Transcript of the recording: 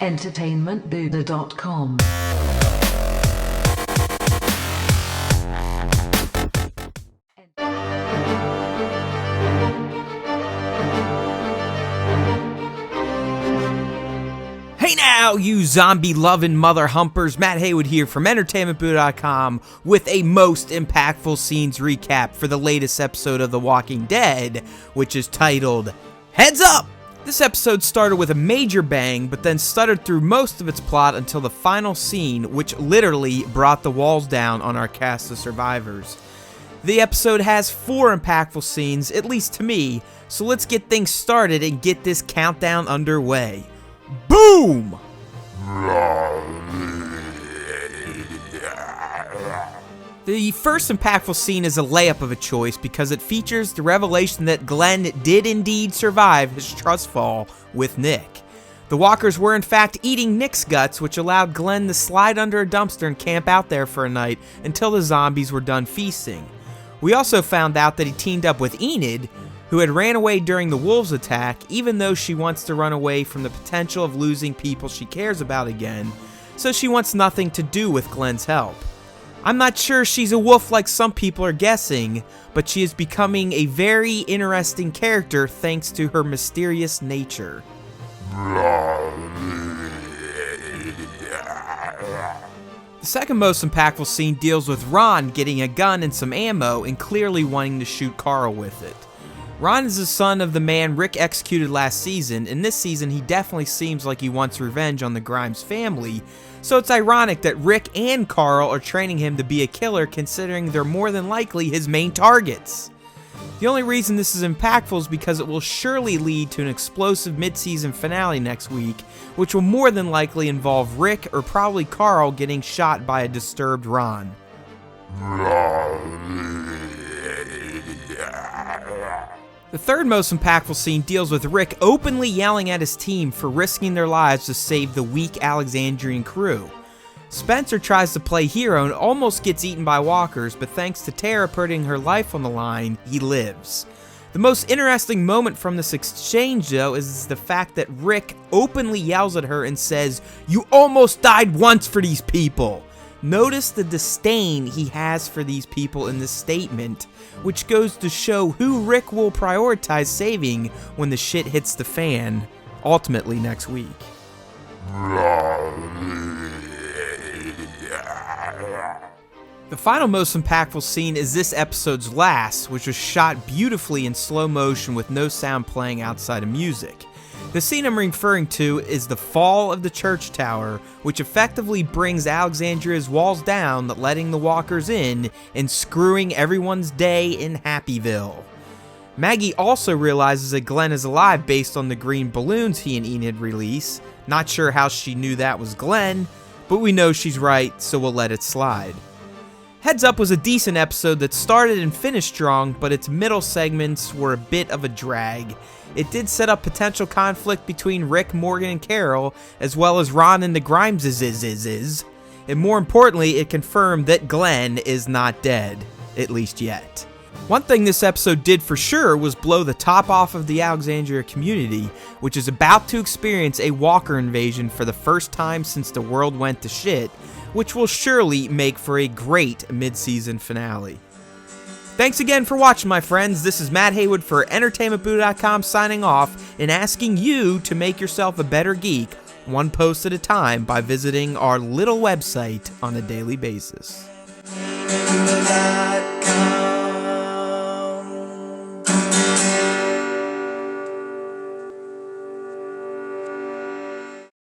entertainmentbuddha.com. Hey now, you zombie-loving mother humpers, Matt Heywood here from entertainmentbuddha.com with a most impactful scenes recap for the latest episode of The Walking Dead, which is titled, Heads Up! This episode started with a major bang, but then stuttered through most of its plot until the final scene, which literally brought the walls down on our cast of survivors. The episode has 4 impactful scenes, at least to me, so let's get things started and get this countdown underway. Boom! The first impactful scene is a layup of a choice because it features the revelation that Glenn did indeed survive his trust fall with Nick. The walkers were in fact eating Nick's guts, which allowed Glenn to slide under a dumpster and camp out there for a night until the zombies were done feasting. We also found out that he teamed up with Enid, who had ran away during the wolves attack, even though she wants to run away from the potential of losing people she cares about again, so she wants nothing to do with Glenn's help. I'm not sure she's a wolf like some people are guessing, but she is becoming a very interesting character thanks to her mysterious nature. The second most impactful scene deals with Ron getting a gun and some ammo and clearly wanting to shoot Carl with it. Ron is the son of the man Rick executed last season, and this season he definitely seems like he wants revenge on the Grimes family, so it's ironic that Rick and Carl are training him to be a killer considering they're more than likely his main targets. The only reason this is impactful is because it will surely lead to an explosive mid-season finale next week, which will more than likely involve Rick or probably Carl getting shot by a disturbed Ron. The third most impactful scene deals with Rick openly yelling at his team for risking their lives to save the weak Alexandrian crew. Spencer tries to play hero and almost gets eaten by walkers, but thanks to Tara putting her life on the line, he lives. The most interesting moment from this exchange, though, is the fact that Rick openly yells at her and says, "You almost died once for these people." Notice the disdain he has for these people in this statement, which goes to show who Rick will prioritize saving when the shit hits the fan, ultimately next week. The final most impactful scene is this episode's last, which was shot beautifully in slow motion with no sound playing outside of music. The scene I'm referring to is the fall of the church tower, which effectively brings Alexandria's walls down, letting the walkers in and screwing everyone's day in Happyville. Maggie also realizes that Glenn is alive based on the green balloons he and Enid release. Not sure how she knew that was Glenn, but we know she's right, so we'll let it slide. Heads Up was a decent episode that started and finished strong, but its middle segments were a bit of a drag. It did set up potential conflict between Rick, Morgan, and Carol, as well as Ron and the Grimeses. And more importantly, it confirmed that Glenn is not dead, at least yet. One thing this episode did for sure was blow the top off of the Alexandria community, which is about to experience a walker invasion for the first time since the world went to shit, which will surely make for a great mid-season finale. Thanks again for watching, my friends. This is Matt Heywood for entertainmentbuddha.com signing off and asking you to make yourself a better geek one post at a time by visiting our little website on a daily basis.